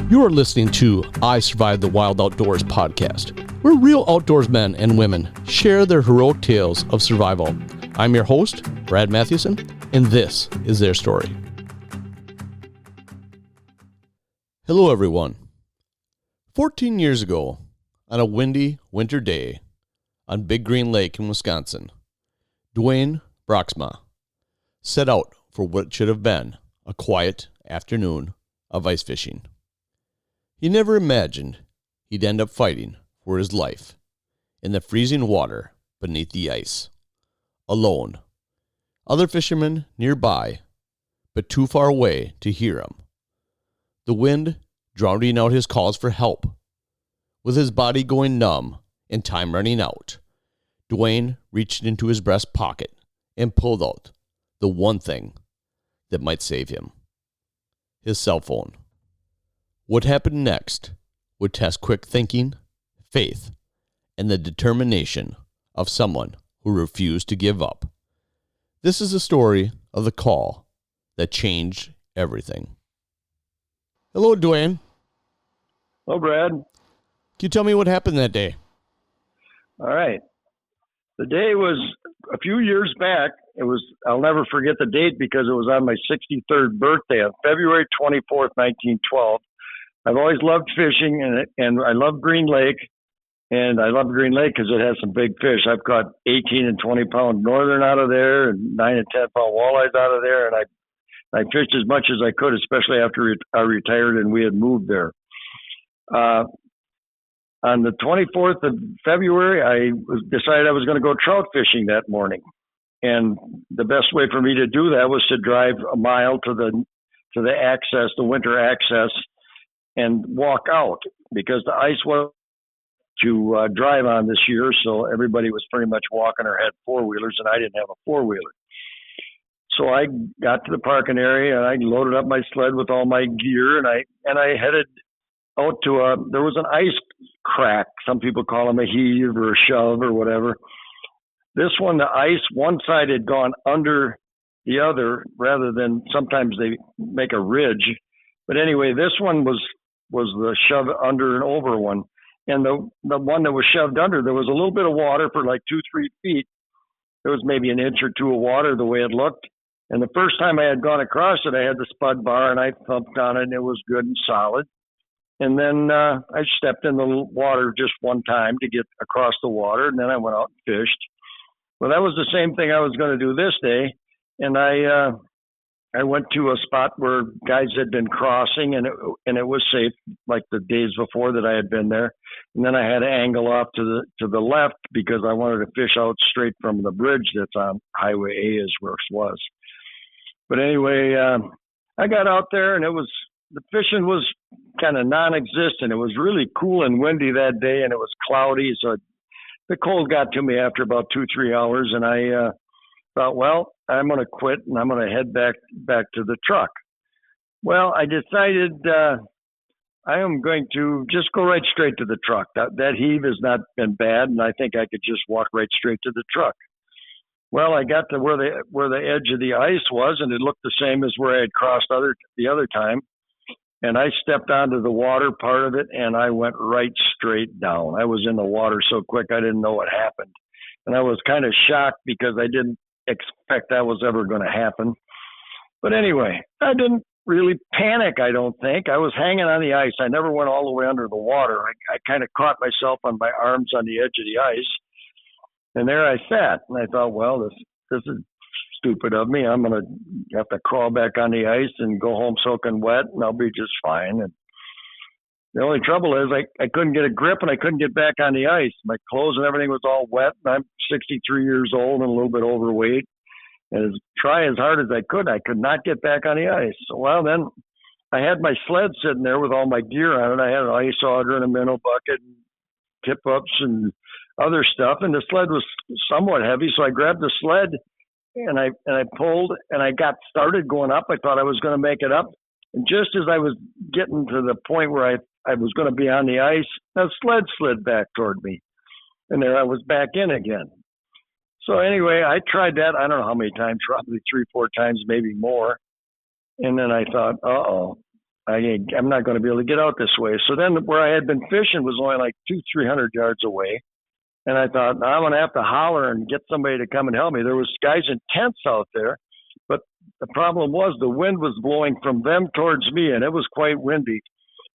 You are listening to I Survived the Wild Outdoors podcast, where real outdoors men and women share their heroic tales of survival. I'm your host, Brad Mathewson, and this is their story. Hello, everyone. 14 years ago, on a windy winter day on Big Green Lake in Wisconsin, Duane Braaksma set out for what should have been a quiet afternoon of ice fishing. He never imagined he'd end up fighting for his life in the freezing water beneath the ice, alone. Other fishermen nearby, but too far away to hear him. The wind drowning out his calls for help. With his body going numb and time running out, Duane reached into his breast pocket and pulled out the one thing that might save him: his cell phone. What happened next would test quick thinking, faith, and the determination of someone who refused to give up. This is the story of the call that changed everything. Hello, Duane. Hello, Brad. Can you tell me what happened that day? All right. The day was a few years back. I'll never forget the date because it was on my 63rd birthday on February 24th, 1912. I've always loved fishing, and I love Green Lake, and I love Green Lake because it has some big fish. I've caught 18 and 20 pound northern out of there, and 9 and 10 pound walleyes out of there, and I fished as much as I could, especially after I retired and we had moved there. On the 24th of February, I decided I was going to go trout fishing that morning, and the best way for me to do that was to drive a mile to the access, the winter access, and walk out, because the ice was to drive on this year, so everybody was pretty much walking or had four-wheelers, and I didn't have a four-wheeler. So I got to the parking area, and I loaded up my sled with all my gear, and I headed out to there was an ice crack. Some people call them a heave or a shove or whatever. This one, the ice, one side had gone under the other, rather than sometimes they make a ridge. But anyway, this one was the shove under and over one. And the one that was shoved under, there was a little bit of water for like 2-3 feet. There was maybe an inch or two of water the way it looked. And the first time I had gone across it, I had the spud bar and I thumped on it and it was good and solid. And then I stepped in the water just one time to get across the water, and then I went out and fished. Well, that was the same thing I was going to do this day. And I went to a spot where guys had been crossing, and it was safe, like the days before that I had been there. And then I had to angle off to the left because I wanted to fish out straight from the bridge that's on Highway A, is where it was. But anyway, I got out there, and the fishing was kind of non-existent. It was really cool and windy that day, and it was cloudy, so the cold got to me after about 2-3 hours, and I thought, well, I'm going to quit and I'm going to head back to the truck. Well, I decided I am going to just go right straight to the truck. That heave has not been bad, and I think I could just walk right straight to the truck. Well, I got to where the edge of the ice was, and it looked the same as where I had crossed the other time. And I stepped onto the water part of it, and I went right straight down. I was in the water so quick I didn't know what happened. And I was kind of shocked because I didn't expect that was ever going to happen. But anyway, I didn't really panic, I don't think. I was hanging on the ice. I never went all the way under the water. I kind of caught myself on my arms on the edge of the ice. And there I sat. And I thought, well, this is stupid of me. I'm going to have to crawl back on the ice and go home soaking wet, and I'll be just fine. And the only trouble is I couldn't get a grip, and I couldn't get back on the ice. My clothes and everything was all wet, and I'm 63 years old and a little bit overweight. And try as hard as I could not get back on the ice. So, well, then I had my sled sitting there with all my gear on it. I had an ice auger and a minnow bucket and tip-ups and other stuff, and the sled was somewhat heavy, so I grabbed the sled and I pulled, and I got started going up. I thought I was going to make it up. And just as I was getting to the point where I was going to be on the ice, the sled slid back toward me. And there I was back in again. So anyway, I tried that, I don't know how many times, probably 3-4 times, maybe more. And then I thought, uh-oh, I'm not going to be able to get out this way. So then where I had been fishing was only like 300 yards away. And I thought, I'm going to have to holler and get somebody to come and help me. There was guys in tents out there, but the problem was the wind was blowing from them towards me, and it was quite windy.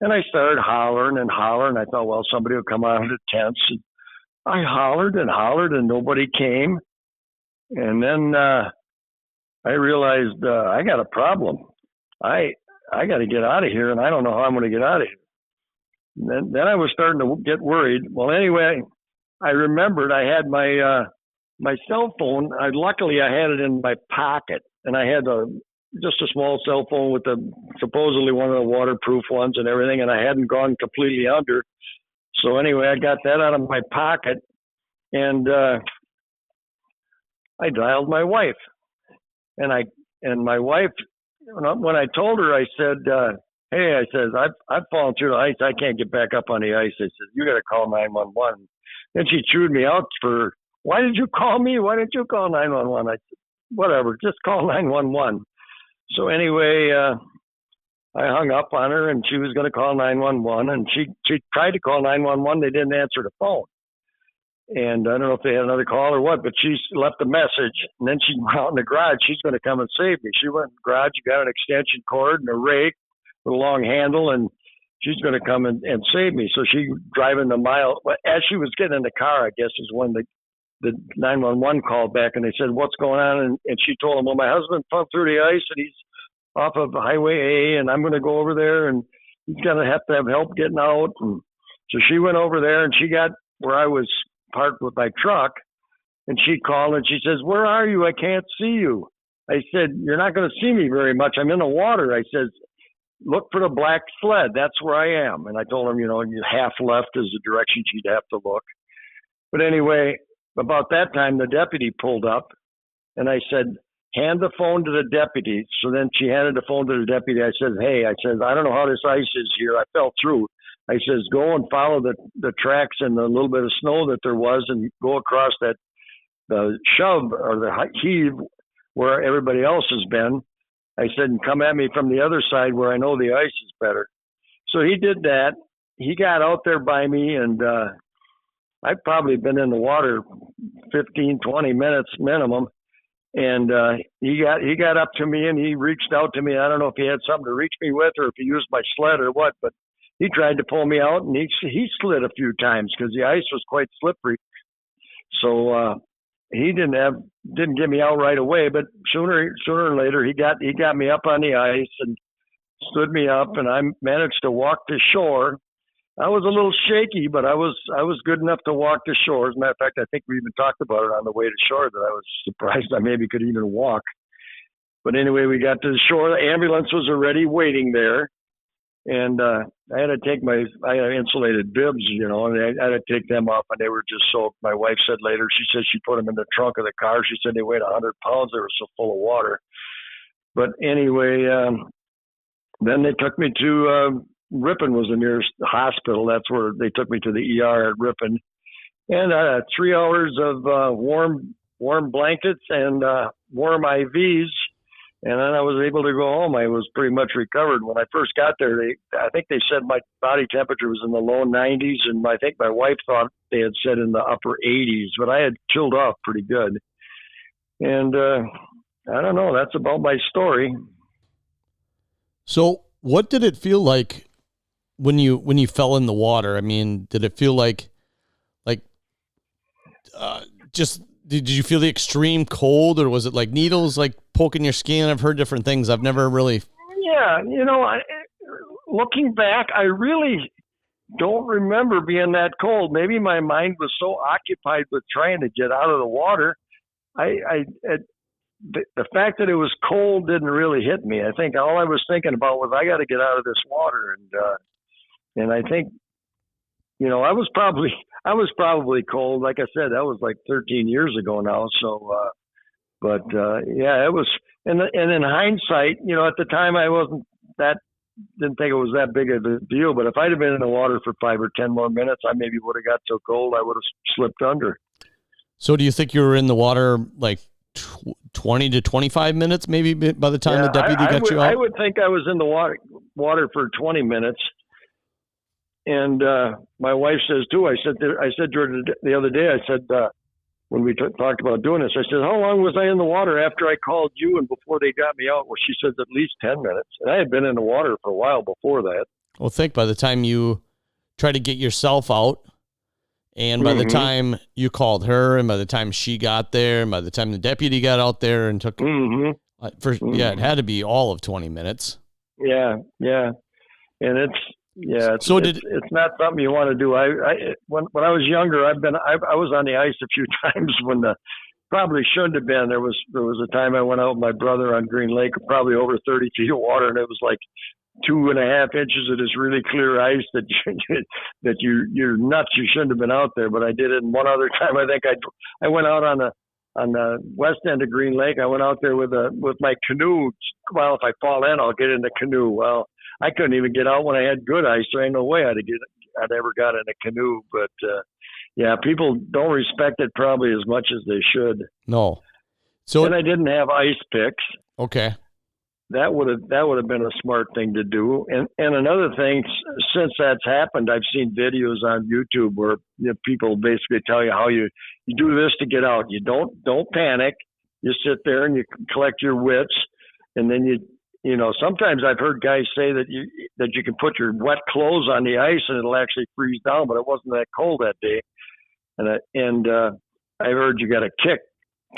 And I started hollering and hollering. I thought, well, somebody will come out of the tents. And I hollered, and nobody came. And then I realized I got a problem. I got to get out of here, and I don't know how I'm going to get out of here. And then I was starting to get worried. Well, anyway, I remembered I had my cell phone. Luckily, I had it in my pocket, and I had just a small cell phone with supposedly one of the waterproof ones and everything, and I hadn't gone completely under. So anyway, I got that out of my pocket, and I dialed my wife, and my wife, when I told her, I said, "Hey," I says, "I've fallen through the ice. I can't get back up on the ice." I said, "You got to call 911." Then she chewed me out for, "Why did you call me? Why didn't you call 911?" I said, "Whatever, just call 911." So anyway, I hung up on her, and she was going to call 911, and she tried to call 911. They didn't answer the phone. And I don't know if they had another call or what, but she left a message, and then she went out in the garage. She's going to come and save me. She went in the garage, got an extension cord and a rake with a long handle, and she's going to come and save me. So she driving the mile. As she was getting in the car, I guess, is when the 911 called back, and they said, "What's going on?" And she told them, "Well, my husband fell through the ice, and he's off of Highway A, and I'm going to go over there, and he's going to have help getting out." And so she went over there, and she got where I was parked with my truck, and she called, and she says, "Where are you? I can't see you." I said, "You're not going to see me very much. I'm in the water." I said, "Look for the black sled. That's where I am." And I told him, half left is the direction she'd have to look. But anyway, about that time, the deputy pulled up, and I said, "Hand the phone to the deputy." So then she handed the phone to the deputy. I said, "Hey," I said, "I don't know how this ice is here. I fell through." I says, "Go and follow the tracks and the little bit of snow that there was, and go across the shove or the heave where everybody else has been." I said, "And come at me from the other side where I know the ice is better." So he did that. He got out there by me, and I've probably been in the water 15, 20 minutes minimum. And he got up to me, and he reached out to me. I don't know if he had something to reach me with, or if he used my sled or what, but he tried to pull me out, and he slid a few times because the ice was quite slippery. So he didn't get me out right away, but sooner or later he got me up on the ice and stood me up, and I managed to walk to shore. I was a little shaky, but I was good enough to walk to shore. As a matter of fact, I think we even talked about it on the way to shore, that I was surprised I maybe could even walk. But anyway, we got to the shore. The ambulance was already waiting there. And I had to take I had insulated bibs, and I had to take them off, and they were just soaked. My wife said later, she said she put them in the trunk of the car. She said they weighed 100 pounds. They were so full of water. But anyway, then they took me to Ripon was the nearest hospital. That's where they took me, to the ER at Ripon. And 3 hours of warm blankets and warm IVs. And then I was able to go home. I was pretty much recovered. When I first got there, I think they said my body temperature was in the low 90s, and I think my wife thought they had said in the upper 80s, but I had chilled off pretty good. And I don't know. That's about my story. So what did it feel like when you fell in the water? I mean, did it feel like just... Did you feel the extreme cold, or was it like needles like poking your skin? I've heard different things. I've never really. Yeah, looking back, I really don't remember being that cold. Maybe my mind was so occupied with trying to get out of the water. The fact that it was cold didn't really hit me. I think all I was thinking about was I got to get out of this water, and I think, I was probably cold. Like I said, that was like 13 years ago now. So, yeah, it was. And in hindsight, at the time I didn't think it was that big of a deal. But if I'd have been in the water for 5 or 10 more minutes, I maybe would have got so cold I would have slipped under. So, do you think you were in the water like 20 to 25 minutes, maybe by the time the deputy got you out? I would think I was in the water. water for 20 minutes. And my wife says too. I said to her the other day. I said when we talked about doing this, I said, "How long was I in the water after I called you and before they got me out?" Well, she says at least 10 minutes. And I had been in the water for a while before that. Well, think by the time you try to get yourself out, and by the time you called her, and by the time she got there, and by the time the deputy got out there and took, it had to be all of 20 minutes. Yeah, and it's not something you want to do. When I was younger, I was on the ice a few times when probably shouldn't have been. There was a time I went out with my brother on Green Lake, probably over 30 feet of water, and it was like 2.5 inches of this really clear ice that you're nuts. You shouldn't have been out there, but I did it. And one other time, I think I went out on the west end of Green Lake. I went out there with my canoe. Well, if I fall in, I'll get in the canoe. Well, I couldn't even get out when I had good ice. There ain't no way I'd ever got in a canoe. But people don't respect it probably as much as they should. No. And I didn't have ice picks. Okay. That would have been a smart thing to do. And another thing, since that's happened, I've seen videos on YouTube where people basically tell you how you do this to get out. You don't panic. You sit there and you collect your wits, and then sometimes I've heard guys say that you can put your wet clothes on the ice and it'll actually freeze down, but it wasn't that cold that day. And I heard you got to kick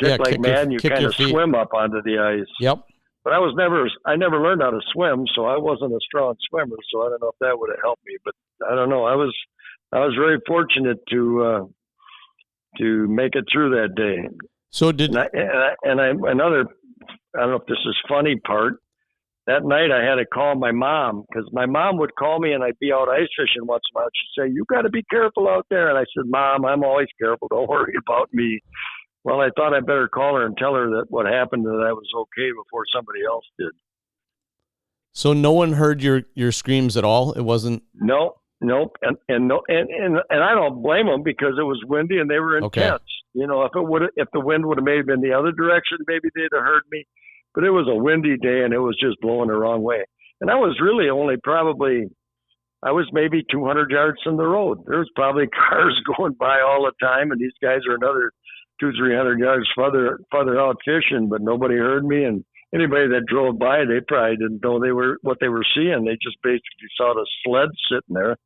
like mad, and you kind of swim up onto the ice. Yep. But I never learned how to swim, so I wasn't a strong swimmer. So I don't know if that would have helped me, but I don't know. I was very fortunate to make it through that day. So I don't know if this is funny part. That night I had to call my mom because my mom would call me and I'd be out ice fishing once in a while. She'd say, "You got to be careful out there." And I said, "Mom, I'm always careful. Don't worry about me." Well, I thought I'd better call her and tell her that what happened, that I was okay before somebody else did. So no one heard your screams at all? It wasn't? Nope. And I don't blame them because it was windy and they were intense. Okay. If the wind would have maybe been the other direction, maybe they'd have heard me. But it was a windy day and it was just blowing the wrong way. And I was really I was maybe 200 yards from the road. There was probably cars going by all the time, and these guys are another 200-300 yards farther out fishing, but nobody heard me. And anybody that drove by, they probably didn't know what they were seeing. They just basically saw the sled sitting there.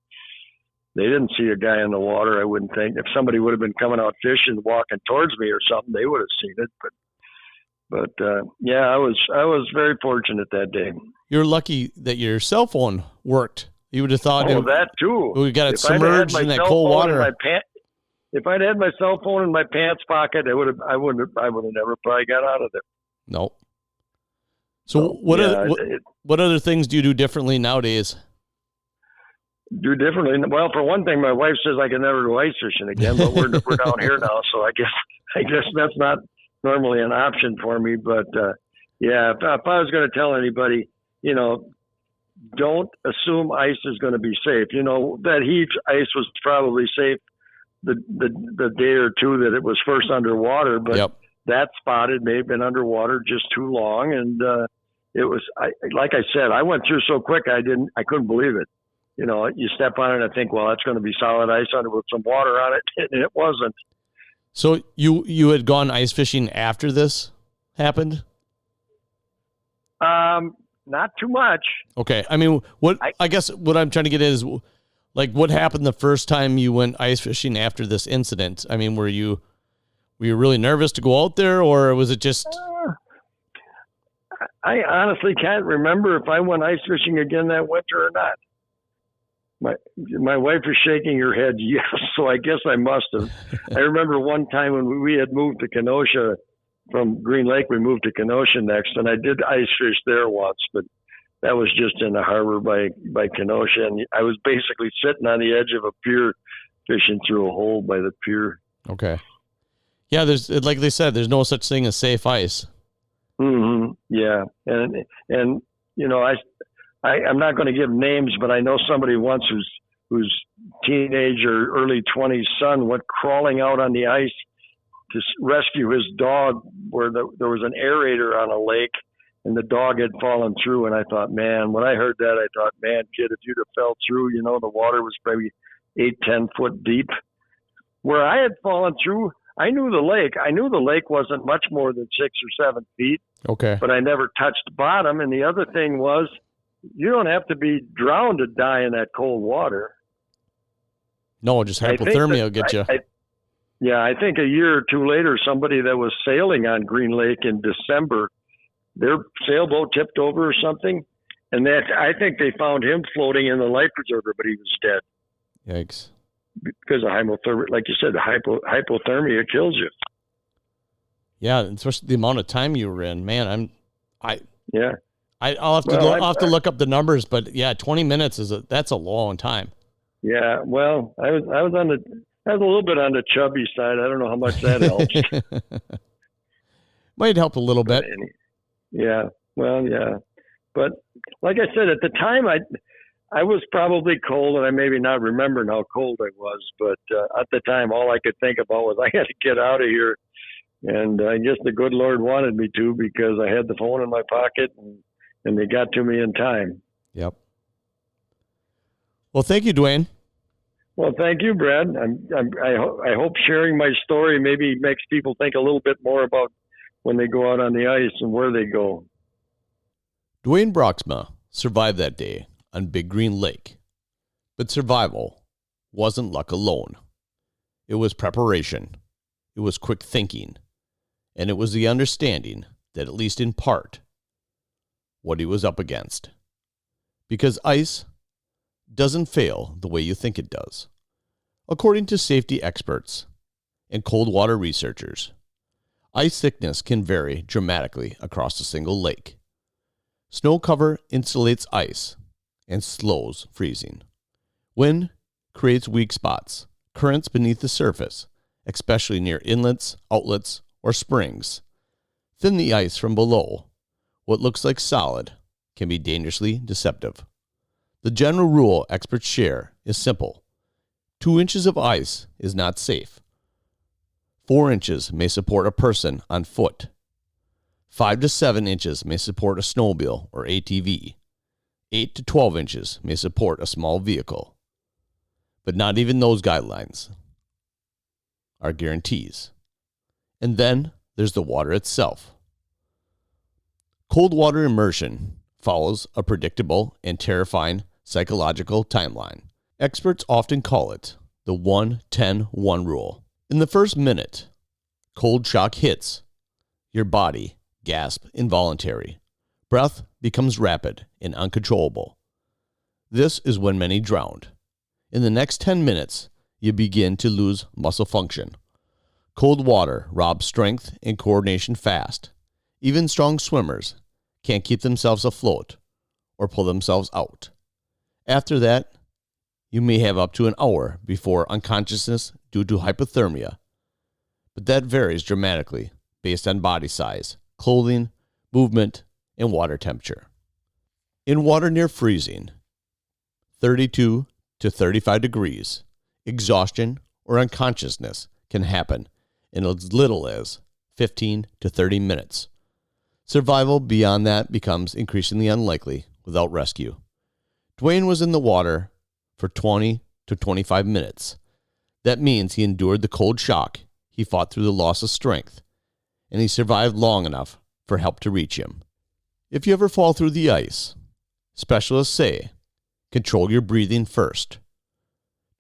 They didn't see a guy in the water, I wouldn't think. If somebody would have been coming out fishing, walking towards me or something, they would have seen it. But I was very fortunate that day. You're lucky that your cell phone worked. You would have thought that too. We got it submerged in that cold water. If I'd had my cell phone in my pants pocket, I would have never probably got out of there. No. So what other things do you do differently nowadays? Do differently? Well, for one thing, my wife says I can never go ice fishing again, but we're down here now, so I guess that's not normally an option for me. But if I was going to tell anybody, don't assume ice is going to be safe. That heat ice was probably safe the day or two that it was first underwater, but that spot may have been underwater just too long. And it was, like I said, I went through so quick I couldn't believe it. You step on it and I think, well, that's going to be solid ice under with some water on it, and it wasn't. So you had gone ice fishing after this happened? Not too much. Okay. I mean, I guess what I'm trying to get at is, like, what happened the first time you went ice fishing after this incident? I mean, were you really nervous to go out there, or was it just? I honestly can't remember if I went ice fishing again that winter or not. My wife is shaking her head yes, so I guess I must have. I remember one time when we had moved to Kenosha from Green Lake, we moved to Kenosha next, and I did ice fish there once, but that was just in the harbor by Kenosha, and I was basically sitting on the edge of a pier fishing through a hole by the pier. Okay. Yeah, there's, like they said, there's no such thing as safe ice. Mm-hmm. Yeah, and I'm not going to give names, but I know somebody once whose teenage or early 20s son went crawling out on the ice to rescue his dog where there was an aerator on a lake, and the dog had fallen through. And I thought, man, when I heard that, I thought, man, kid, if you'd have fell through, the water was probably 8-10 foot deep. Where I had fallen through, I knew the lake. I knew the lake wasn't much more than 6 or 7 feet. Okay. But I never touched bottom. And the other thing was, you don't have to be drowned to die in that cold water. No, just hypothermia will get you. I think a year or two later, somebody that was sailing on Green Lake in December, their sailboat tipped over or something, and I think they found him floating in the life preserver, but he was dead. Yikes. Because of hypothermia, like you said, hypothermia kills you. Yeah, especially the amount of time you were in. Man, I'll have to look up the numbers, but yeah, 20 minutes that's a long time. Yeah, well, I was a little bit on the chubby side. I don't know how much that helps. Might help a little bit. Yeah, well, yeah. But like I said, at the time, I was probably cold, and I maybe not remembering how cold I was. But at the time, all I could think about was I got to get out of here. And I guess the good Lord wanted me to, because I had the phone in my pocket, and they got to me in time. Yep. Well, thank you, Duane. Well, thank you, Brad. I hope sharing my story maybe makes people think a little bit more about when they go out on the ice and where they go. Duane Braaksma survived that day on Big Green Lake. But survival wasn't luck alone. It was preparation. It was quick thinking. And it was the understanding that, at least in part, what he was up against. Because ice doesn't fail the way you think it does. According to safety experts and cold water researchers, ice thickness can vary dramatically across a single lake. Snow cover insulates ice and slows freezing. Wind creates weak spots, currents beneath the surface, especially near inlets, outlets, or springs. Thin the ice from below. What looks like solid can be dangerously deceptive. The general rule experts share is simple. 2 inches of ice is not safe. 4 inches may support a person on foot. 5 to 7 inches may support a snowmobile or ATV. 8 to 12 inches may support a small vehicle. But not even those guidelines are guarantees. And then there's the water itself. Cold water immersion follows a predictable and terrifying psychological timeline. Experts often call it the 1-10-1 rule. In the first minute, cold shock hits. Your body gasps involuntary. Breath becomes rapid and uncontrollable. This is when many drowned. In the next 10 minutes, you begin to lose muscle function. Cold water robs strength and coordination fast. Even strong swimmers can't keep themselves afloat or pull themselves out. After that, you may have up to an hour before unconsciousness due to hypothermia, but that varies dramatically based on body size, clothing, movement, and water temperature. In water near freezing, 32 to 35 degrees, exhaustion or unconsciousness can happen in as little as 15 to 30 minutes. Survival beyond that becomes increasingly unlikely without rescue. Duane was in the water for 20 to 25 minutes. That means he endured the cold shock, he fought through the loss of strength, and he survived long enough for help to reach him. If you ever fall through the ice, specialists say, control your breathing first.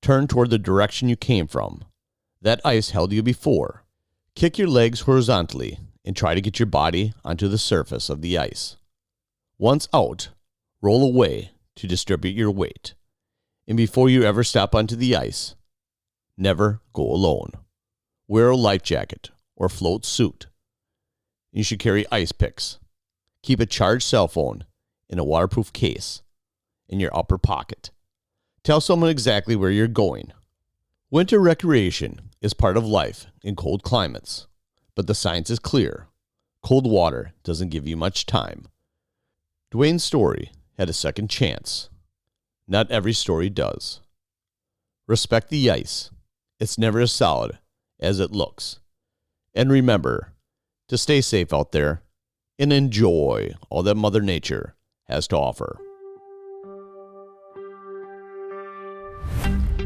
Turn toward the direction you came from. That ice held you before. Kick your legs horizontally and try to get your body onto the surface of the ice. Once out, roll away to distribute your weight. And before you ever step onto the ice, never go alone. Wear a life jacket or float suit. You should carry ice picks. Keep a charged cell phone in a waterproof case in your upper pocket. Tell someone exactly where you're going. Winter recreation is part of life in cold climates, but the science is clear. Cold water doesn't give you much time. Duane's story had a second chance. Not every story does. Respect the ice. It's never as solid as it looks. And remember to stay safe out there. and enjoy all that Mother Nature has to offer.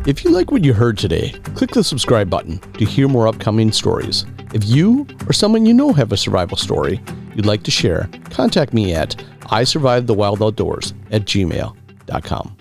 If you like what you heard today, click the subscribe button to hear more upcoming stories. If you or someone you know have a survival story you'd like to share, contact me at isurvivethewildoutdoors@gmail.com.